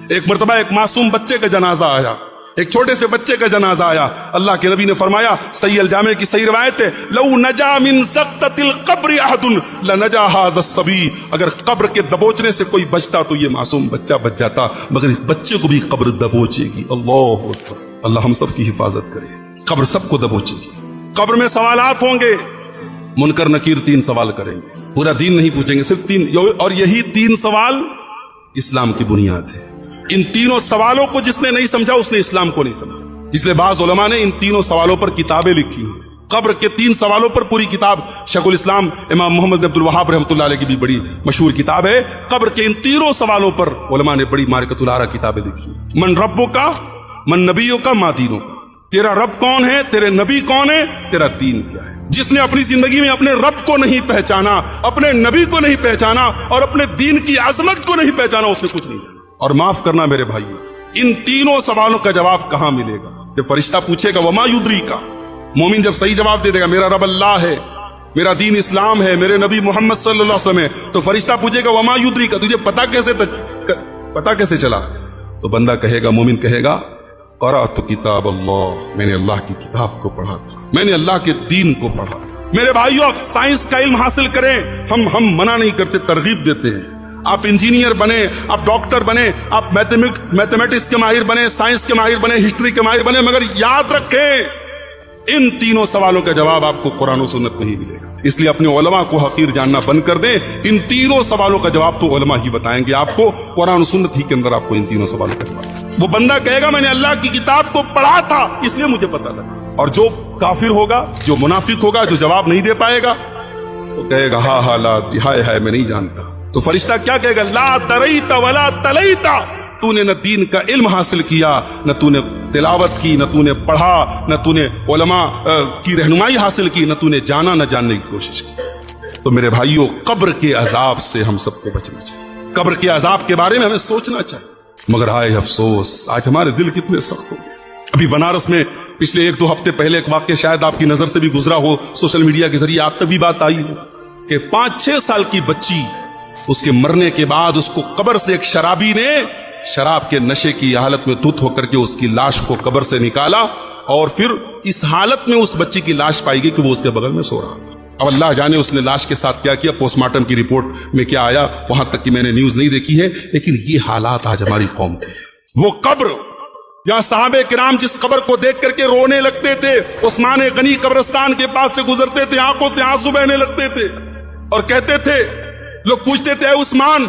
ایک مرتبہ ایک معصوم بچے کا جنازہ آیا، ایک چھوٹے سے بچے کا جنازہ آیا، اللہ کے نبی نے فرمایا، صحیح الجامع کی صحیح روایت ہے، لو نجا من سقطۃ القبر احد لنجا هذا الصبی، اگر قبر کے دبوچنے سے کوئی بچتا تو یہ معصوم بچہ بچ جاتا، مگر اس بچے کو بھی قبر دبوچے گی۔ اللہ اکبر، اللہ ہم سب کی حفاظت کرے۔ قبر سب کو دبوچے گی، قبر میں سوالات ہوں گے، منکر نکیر 3 سوال کریں گے، پورا دین نہیں پوچھیں گے، صرف 3، اور یہی 3 سوال اسلام کی بنیاد ہے۔ ان تینوں سوالوں کو جس نے نہیں سمجھا اس نے اسلام کو نہیں سمجھا، اس لیے بعض علماء نے ان تینوں سوالوں پر کتابیں لکھی ہیں۔ قبر کے 3 سوالوں پر پوری کتاب، شیخ الاسلام امام محمد بن عبد الوہاب رحمۃ اللہ علیہ کی بھی بڑی مشہور کتاب ہے۔ قبر کے ان 3 سوالوں پر علماء نے بڑی معرکۃ الآراء کتابیں لکھی۔ من ربک، من نبیک، ما دینک، تیرا رب کون ہے، تیرے نبی کون ہے، تیرا دین کیا ہے۔ جس نے اپنی زندگی میں اپنے رب کو نہیں پہچانا، اپنے نبی کو نہیں پہچانا اور اپنے دین کی عظمت کو نہیں پہچانا، اس نے کچھ نہیں جانا۔ اور معاف کرنا میرے بھائیو، ان 3 سوالوں کا جواب کہاں ملے گا؟ جب فرشتہ پوچھے گا وما یدریکا، مومن جب صحیح جواب دے دے گا میرا رب اللہ ہے، میرا دین اسلام ہے، میرے نبی محمد صلی اللہ علیہ وسلم ہے، تو فرشتہ پوچھے گا وما یدریکا، تجھے پتا کیسے چلا؟ تو بندہ کہے گا، مومن کہے گا قرأت کتاب اللہ، میں نے اللہ کی کتاب کو پڑھا تھا، میں نے اللہ کے دین کو پڑھا تھا۔ میرے بھائیو، آپ سائنس کا علم حاصل کریں، ہم منع نہیں کرتے، ترغیب دیتے ہیں۔ آپ انجینئر بنے، آپ ڈاکٹر بنے، آپ میتھمیٹکس کے ماہر بنے، سائنس کے ماہر بنے، ہسٹری کے ماہر بنے، مگر یاد رکھیں ان 3 سوالوں کا جواب آپ کو قرآن و سنت نہیں ملے گا۔ اس لیے اپنے علماء کو حقیر جاننا بند کر دیں، ان 3 سوالوں کا جواب تو علماء ہی بتائیں گے آپ کو، قرآن و سنت ہی کے اندر آپ کو ان 3 سوالوں کا جواب۔ وہ بندہ کہے گا میں نے اللہ کی کتاب کو پڑھا تھا اس لیے مجھے پتا لگا، اور جو کافر ہوگا، جو منافق ہوگا، جو جواب نہیں دے پائے گا، وہ کہے گا ہاں ہاں لا ہائے میں نہیں جانتا۔ تو فرشتہ کیا کہے گا؟ لا تریت ولا تلیت، تو نے نہ دین کا علم حاصل کیا، نہ تو نے تلاوت کی، نہ تو نے پڑھا، نہ تو نے علماء کی رہنمائی حاصل کی، نہ تو نے جانا نہ جاننے کی کوشش کی۔ تو میرے بھائیوں، قبر کے عذاب سے ہم سب کو بچنا چاہیے، قبر کے عذاب کے بارے میں ہمیں سوچنا چاہیے، مگر ہائے افسوس آج ہمارے دل کتنے سخت ہو گئے۔ ابھی بنارس میں پچھلے 1-2 ہفتے پہلے ایک واقعہ شاید آپ کی نظر سے بھی گزرا ہو، سوشل میڈیا کے ذریعے آپ تک بھی بات آئی ہو کہ 5-6 سال کی بچی، اس کے مرنے کے بعد اس کو قبر سے ایک شرابی نے شراب کے نشے کی حالت میں دھت ہو کر کے اس کی لاش کو قبر سے نکالا، اور پھر اس حالت میں اس بچی کی لاش پائی گئی کہ وہ اس کے بغل میں سو رہا تھا۔ اب اللہ جانے اس نے لاش کے ساتھ کیا کیا، پوسٹ مارٹم کی رپورٹ میں کیا آیا وہاں تک کہ میں نے نیوز نہیں دیکھی ہے، لیکن یہ حالات آج ہماری قوم کے ہیں۔ وہ قبر جہاں صحابہ کرام جس قبر کو دیکھ کر کے رونے لگتے تھے، عثمان غنی قبرستان کے پاس سے گزرتے تھے، آنکھوں سے آنسو بہنے لگتے تھے اور کہتے تھے، لوگ پوچھتے تھے اے عثمان